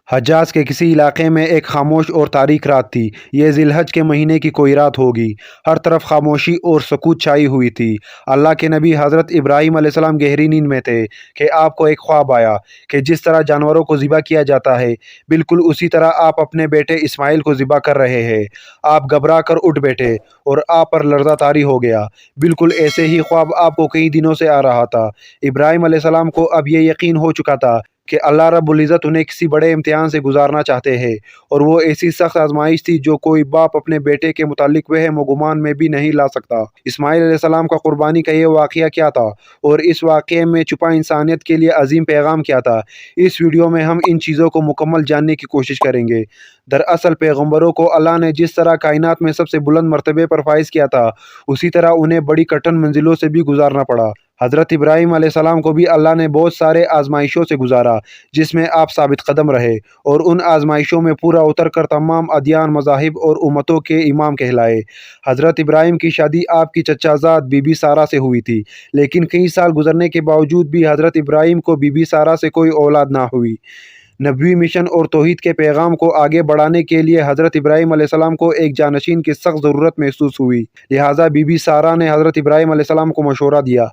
حجاز کے کسی علاقے میں ایک خاموش اور تاریک رات تھی۔ یہ ذی الحج کے مہینے کی کوئی رات ہوگی۔ ہر طرف خاموشی اور سکوت چھائی ہوئی تھی۔ اللہ کے نبی حضرت ابراہیم علیہ السلام گہری نیند میں تھے کہ آپ کو ایک خواب آیا کہ جس طرح جانوروں کو ذبح کیا جاتا ہے، بالکل اسی طرح آپ اپنے بیٹے اسماعیل کو ذبح کر رہے ہیں۔ آپ گھبرا کر اٹھ بیٹھے اور آپ پر لرزہ طاری ہو گیا۔ بالکل ایسے ہی خواب آپ کو کئی دنوں سے آ رہا تھا۔ ابراہیم علیہ السلام کو اب یہ یقین ہو چکا تھا کہ اللہ رب العزت انہیں کسی بڑے امتحان سے گزارنا چاہتے ہیں، اور وہ ایسی سخت آزمائش تھی جو کوئی باپ اپنے بیٹے کے متعلق وہم و گمان میں بھی نہیں لا سکتا۔ اسماعیل علیہ السلام کا قربانی کا یہ واقعہ کیا تھا، اور اس واقعے میں چھپا انسانیت کے لیے عظیم پیغام کیا تھا، اس ویڈیو میں ہم ان چیزوں کو مکمل جاننے کی کوشش کریں گے۔ دراصل پیغمبروں کو اللہ نے جس طرح کائنات میں سب سے بلند مرتبے پر فائز کیا تھا، اسی طرح انہیں بڑی کٹھن منزلوں سے بھی گزارنا پڑا۔ حضرت ابراہیم علیہ السلام کو بھی اللہ نے بہت سارے آزمائشوں سے گزارا، جس میں آپ ثابت قدم رہے اور ان آزمائشوں میں پورا اتر کر تمام ادیان، مذاہب اور امتوں کے امام کہلائے۔ حضرت ابراہیم کی شادی آپ کی چچا زاد بی بی سارہ سے ہوئی تھی، لیکن کئی سال گزرنے کے باوجود بھی حضرت ابراہیم کو بی بی سارہ سے کوئی اولاد نہ ہوئی۔ نبوی مشن اور توحید کے پیغام کو آگے بڑھانے کے لیے حضرت ابراہیم علیہ السلام کو ایک جانشین کی سخت ضرورت محسوس ہوئی۔ لہٰذا بی بی سارہ نے حضرت ابراہیم علیہ السلام کو مشورہ دیا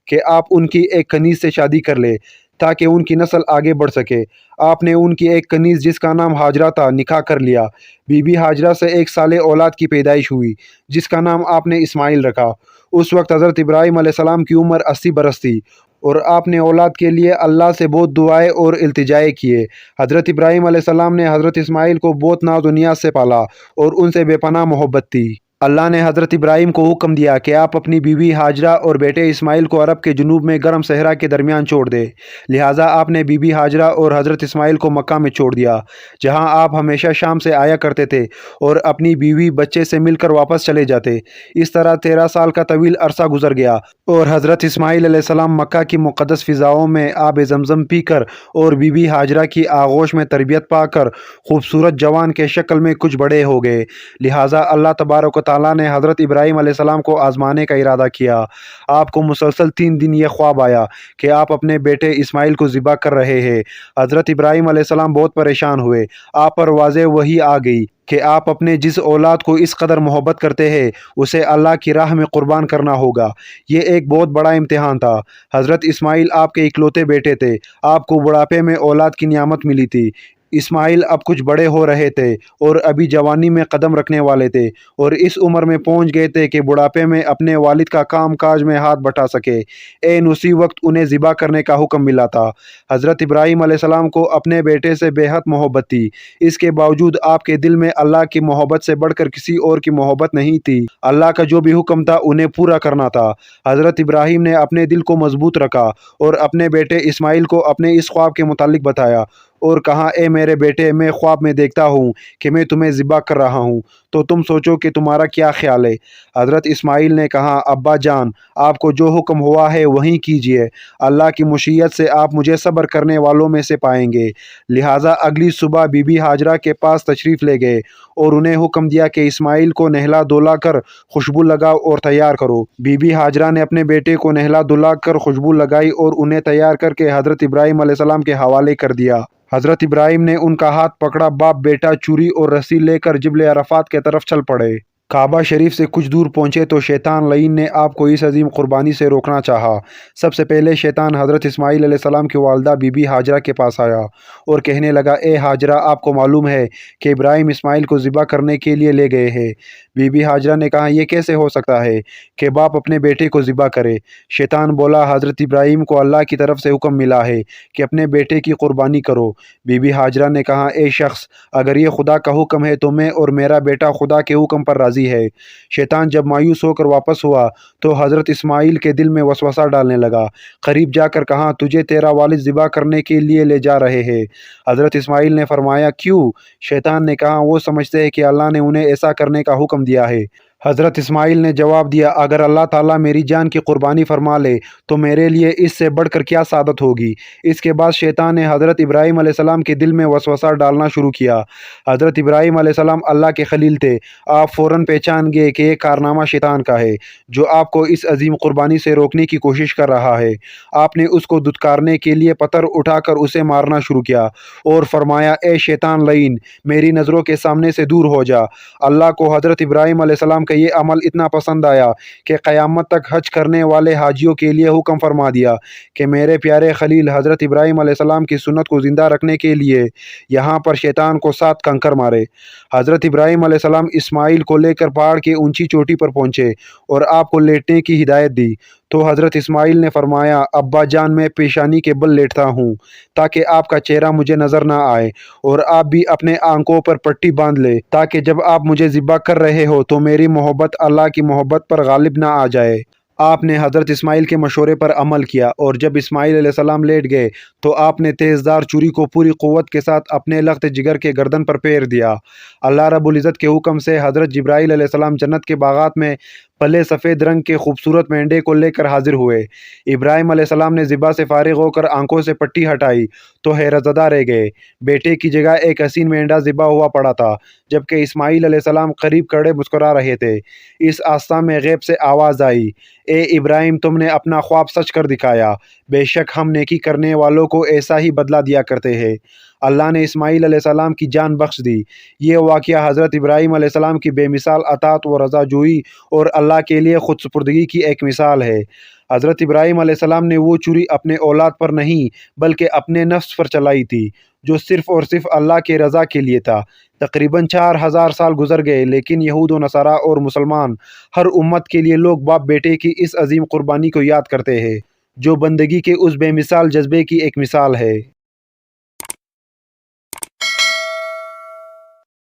کہ آپ ان کی ایک کنیز سے شادی کر لیں تاکہ ان کی نسل آگے بڑھ سکے۔ آپ نے ان کی ایک کنیز جس کا نام ہاجرہ تھا نکاح کر لیا۔ بی بی ہاجرہ سے ایک صالح اولاد کی پیدائش ہوئی جس کا نام آپ نے اسماعیل رکھا۔ اس وقت حضرت ابراہیم علیہ السلام کی عمر 80 برس تھی، اور آپ نے اولاد کے لیے اللہ سے بہت دعائیں اور التجائے کیے۔ حضرت ابراہیم علیہ السلام نے حضرت اسماعیل کو بہت ناز و نیاز سے پالا اور ان سے بے پناہ محبت تھی۔ اللہ نے حضرت ابراہیم کو حکم دیا کہ آپ اپنی بیوی ہاجرہ اور بیٹے اسماعیل کو عرب کے جنوب میں گرم صحرا کے درمیان چھوڑ دے۔ لہٰذا آپ نے بی بی ہاجرہ اور حضرت اسماعیل کو مکہ میں چھوڑ دیا، جہاں آپ ہمیشہ شام سے آیا کرتے تھے اور اپنی بیوی بچے سے مل کر واپس چلے جاتے۔ اس طرح 13 سال کا طویل عرصہ گزر گیا، اور حضرت اسماعیل علیہ السلام مکہ کی مقدس فضاؤں میں آب زمزم پی کر اور بی بی ہاجرہ کی آغوش میں تربیت پا کر خوبصورت جوان کے شکل میں کچھ بڑے ہو گئے۔ لہٰذا اللہ تبارک و تعالیٰ نے حضرت ابراہیم علیہ السلام کو آزمانے کا ارادہ کیا۔ آپ کو مسلسل 3 دن یہ خواب آیا کہ آپ اپنے بیٹے اسماعیل کو ذبح کر رہے ہیں۔ حضرت ابراہیم علیہ السلام بہت پریشان ہوئے۔ آپ پر واضح وحی آ گئی کہ آپ اپنے جس اولاد کو اس قدر محبت کرتے ہیں اسے اللہ کی راہ میں قربان کرنا ہوگا۔ یہ ایک بہت بڑا امتحان تھا۔ حضرت اسماعیل آپ کے اکلوتے بیٹے تھے۔ آپ کو بڑھاپے میں اولاد کی نعمت ملی تھی۔ اسماعیل اب کچھ بڑے ہو رہے تھے اور ابھی جوانی میں قدم رکھنے والے تھے، اور اس عمر میں پہنچ گئے تھے کہ بڑھاپے میں اپنے والد کا کام کاج میں ہاتھ بٹا سکے۔ عین اسی وقت انہیں ذبح کرنے کا حکم ملا تھا۔ حضرت ابراہیم علیہ السلام کو اپنے بیٹے سے بے حد محبت تھی، اس کے باوجود آپ کے دل میں اللہ کی محبت سے بڑھ کر کسی اور کی محبت نہیں تھی۔ اللہ کا جو بھی حکم تھا انہیں پورا کرنا تھا۔ حضرت ابراہیم نے اپنے دل کو مضبوط رکھا اور اپنے بیٹے اسماعیل کو اپنے اس خواب کے متعلق بتایا اور کہا، اے میرے بیٹے، میں خواب میں دیکھتا ہوں کہ میں تمہیں ذبح کر رہا ہوں، تو تم سوچو کہ تمہارا کیا خیال ہے؟ حضرت اسماعیل نے کہا، ابا جان، آپ کو جو حکم ہوا ہے وہی کیجیے۔ اللہ کی مشیت سے آپ مجھے صبر کرنے والوں میں سے پائیں گے۔ لہٰذا اگلی صبح بی بی ہاجرہ کے پاس تشریف لے گئے اور انہیں حکم دیا کہ اسماعیل کو نہلا دھلا کر خوشبو لگاؤ اور تیار کرو۔ بی بی ہاجرہ نے اپنے بیٹے کو نہلا دھلا کر خوشبو لگائی اور انہیں تیار کر کے حضرت ابراہیم علیہ السلام کے حوالے کر دیا۔ حضرت ابراہیم نے ان کا ہاتھ پکڑا، باپ بیٹا چوری اور رسی لے کر جبل عرفات کے طرف چل پڑے۔ کعبہ شریف سے کچھ دور پہنچے تو شیطان لعین نے آپ کو اس عظیم قربانی سے روکنا چاہا۔ سب سے پہلے شیطان حضرت اسماعیل علیہ السلام کی والدہ بی بی ہاجرہ کے پاس آیا اور کہنے لگا، اے ہاجرہ، آپ کو معلوم ہے کہ ابراہیم اسماعیل کو ذبح کرنے کے لیے لے گئے ہیں۔ بی بی ہاجرہ نے کہا، یہ کیسے ہو سکتا ہے کہ باپ اپنے بیٹے کو ذبح کرے؟ شیطان بولا، حضرت ابراہیم کو اللہ کی طرف سے حکم ملا ہے کہ اپنے بیٹے کی قربانی کرو۔ بی بی ہاجرہ نے کہا، اے شخص، اگر یہ خدا کا حکم ہے تو میں اور میرا بیٹا خدا کے حکم پر راضی ہے۔ شیطان جب مایوس ہو کر واپس ہوا تو حضرت اسماعیل کے دل میں وسوسہ ڈالنے لگا۔ قریب جا کر کہا، تجھے تیرا والد ذبح کرنے کے لیے لے جا رہے ہیں۔ حضرت اسماعیل نے فرمایا، کیوں؟ شیطان نے کہا، وہ سمجھتے ہیں کہ اللہ نے انہیں ایسا کرنے کا حکم دیا ہے۔ حضرت اسماعیل نے جواب دیا، اگر اللہ تعالیٰ میری جان کی قربانی فرما لے تو میرے لیے اس سے بڑھ کر کیا سعادت ہوگی۔ اس کے بعد شیطان نے حضرت ابراہیم علیہ السلام کے دل میں وسوسہ ڈالنا شروع کیا۔ حضرت ابراہیم علیہ السلام اللہ کے خلیل تھے۔ آپ فوراً پہچان گئے کہ یہ کارنامہ شیطان کا ہے، جو آپ کو اس عظیم قربانی سے روکنے کی کوشش کر رہا ہے۔ آپ نے اس کو دھتکارنے کے لیے پتھر اٹھا کر اسے مارنا شروع کیا اور فرمایا، اے شیطان لعین، میری نظروں کے سامنے سے دور ہو جا۔ اللہ کو حضرت ابراہیم علیہ السلام کا یہ عمل اتنا پسند آیا کہ قیامت تک حج کرنے والے حاجیوں کے لیے حکم فرما دیا کہ میرے پیارے خلیل حضرت ابراہیم علیہ السلام کی سنت کو زندہ رکھنے کے لیے یہاں پر شیطان کو 7 کنکر مارے۔ حضرت ابراہیم علیہ السلام اسماعیل کو لے کر پہاڑ کی اونچی چوٹی پر پہنچے اور آپ کو لیٹنے کی ہدایت دی تو حضرت اسماعیل نے فرمایا، ابا جان، میں پیشانی کے بل لیٹتا ہوں تاکہ آپ کا چہرہ مجھے نظر نہ آئے، اور آپ بھی اپنے آنکھوں پر پٹی باندھ لے تاکہ جب آپ مجھے ذبح کر رہے ہو تو میری محبت اللہ کی محبت پر غالب نہ آ جائے۔ آپ نے حضرت اسماعیل کے مشورے پر عمل کیا، اور جب اسماعیل علیہ السلام لیٹ گئے تو آپ نے تیزدار چھری کو پوری قوت کے ساتھ اپنے لخت جگر کے گردن پر پھیر دیا۔ اللہ رب العزت کے حکم سے حضرت جبرائیل علیہ السلام جنت کے باغات میں پلے سفید رنگ کے خوبصورت مینڈے کو لے کر حاضر ہوئے۔ ابراہیم علیہ السلام نے ذبح سے فارغ ہو کر آنکھوں سے پٹی ہٹائی تو حیرت زدہ رہ گئے۔ بیٹے کی جگہ ایک حسین مینڈا ذبح ہوا پڑا تھا، جبکہ اسماعیل علیہ السلام قریب کھڑے مسکرا رہے تھے۔ اس آستہ میں غیب سے آواز آئی، اے ابراہیم، تم نے اپنا خواب سچ کر دکھایا، بے شک ہم نیکی کرنے والوں کو ایسا ہی بدلہ دیا کرتے ہیں۔ اللہ نے اسماعیل علیہ السلام کی جان بخش دی۔ یہ واقعہ حضرت ابراہیم علیہ السلام کی بے مثال اطاعت و رضا جوئی اور اللہ کے لیے خود سپردگی کی ایک مثال ہے۔ حضرت ابراہیم علیہ السلام نے وہ چھری اپنے اولاد پر نہیں بلکہ اپنے نفس پر چلائی تھی، جو صرف اور صرف اللہ کے رضا کے لیے تھا۔ تقریباً 4000 سال گزر گئے، لیکن یہود و نصارہ اور مسلمان ہر امت کے لیے لوگ باپ بیٹے کی اس عظیم قربانی کو یاد کرتے ہیں، جو بندگی کے اس بے مثال جذبے کی ایک مثال ہے۔